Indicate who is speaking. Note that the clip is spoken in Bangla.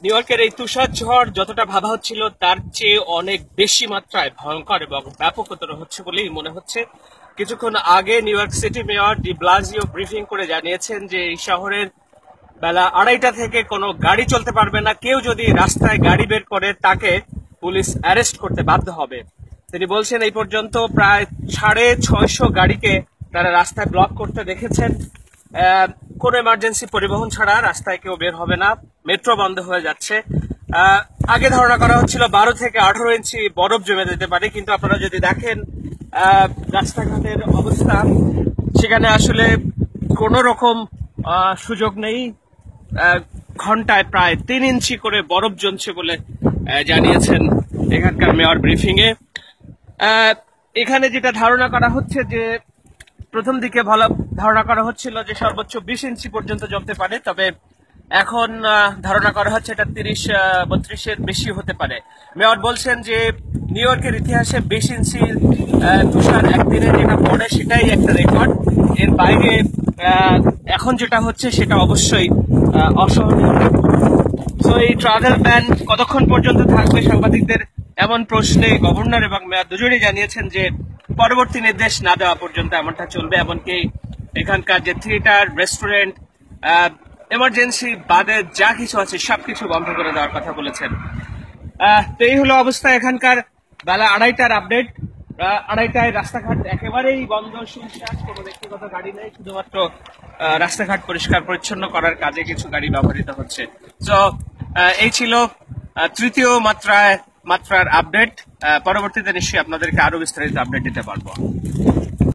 Speaker 1: নিউ ইয়র্কের এই তুষার ঝড় যতটা ভাবা হচ্ছিল তার চেয়ে অনেক বেশি মাত্রায় ভয়ঙ্কর এবং ব্যাপকতর হচ্ছে বলেই মনে হচ্ছে। কিছুক্ষণ আগে New York City mayor de Blasio briefing করে জানিয়েছেন যে এই শহরের বেলা 2:30 থেকে কোনো গাড়ি চলতে পারবে না, কেউ যদি রাস্তায় গাড়ি বের করে তাকে পুলিশ অ্যারেস্ট করতে বাধ্য হবে। তিনি বলছেন এই পর্যন্ত প্রায় 650 গাড়িকে তারা রাস্তায় ব্লক করতে দেখেছেন। কোনো এমার্জেন্সি পরিবহন ছাড়া রাস্তায় কেউ বের হবে না, মেট্রো বন্ধ হয়ে যাচ্ছে। আগে ধারণা করা হচ্ছিল 12 থেকে 18 ইঞ্চি বরফ জমে যেতে পারে, কিন্তু আপনারা যদি দেখেন রাস্তাঘাটের অবস্থা, সেখানে আসলে কোনো রকম সুযোগ নেই। ঘন্টায় প্রায় 3 ইঞ্চি করে বরফ জমছে বলে জানিয়েছেন এখানকার মেয়র ব্রিফিং এ। এখানে যেটা ধারণা করা হচ্ছে যে প্রথম দিকে ভালো ধারণা করা হচ্ছিল যে সর্বোচ্চ 20 ইঞ্চি পর্যন্ত জমতে পারে, তবে এখন ধারণা করা হচ্ছে এটা 30-32-এর বেশি হতে পারে। মেয়র বলছেন যে নিউ ইয়র্কের ইতিহাসে 20 ইঞ্চি তুষার একদিনে যেটা পড়ে সেটাই একটা রেকর্ড। এর বাইরে এখন যেটা হচ্ছে সেটা অবশ্যই অসহনীয়। তো এই ট্রাভেল ব্যান কতক্ষণ পর্যন্ত থাকবে সাংবাদিকদের এমন প্রশ্নে গভর্নর এবং মেয়র দুজনেই জানিয়েছেন যে পরবর্তী নির্দেশ না দেওয়া পর্যন্ত এমনটা চলবে। এমনকি এখানকার যে থিয়েটার, রেস্টুরেন্ট, এমার্জেন্সি বাদে যা কিছু আছে সবকিছু বন্ধ করে দেওয়ার কথা বলেছেন। তো এই হলো অবস্থা এখানকার বেলা 2:30টার আপডেট। 2:30টায় রাস্তাঘাট একেবারেই বন্ধ, শুনশান, কোনো ব্যক্তিগত গাড়ি নেই, শুধুমাত্র রাস্তাঘাট পরিষ্কার পরিচ্ছন্ন করার কাজে কিছু গাড়ি ব্যবহৃত হচ্ছে। তো এই ছিল তৃতীয় মাত্রার আপডেট। পরবর্তীতে নিশ্চয়ই আপনাদেরকে আরো বিস্তারিত আপডেট দিতে পারবো।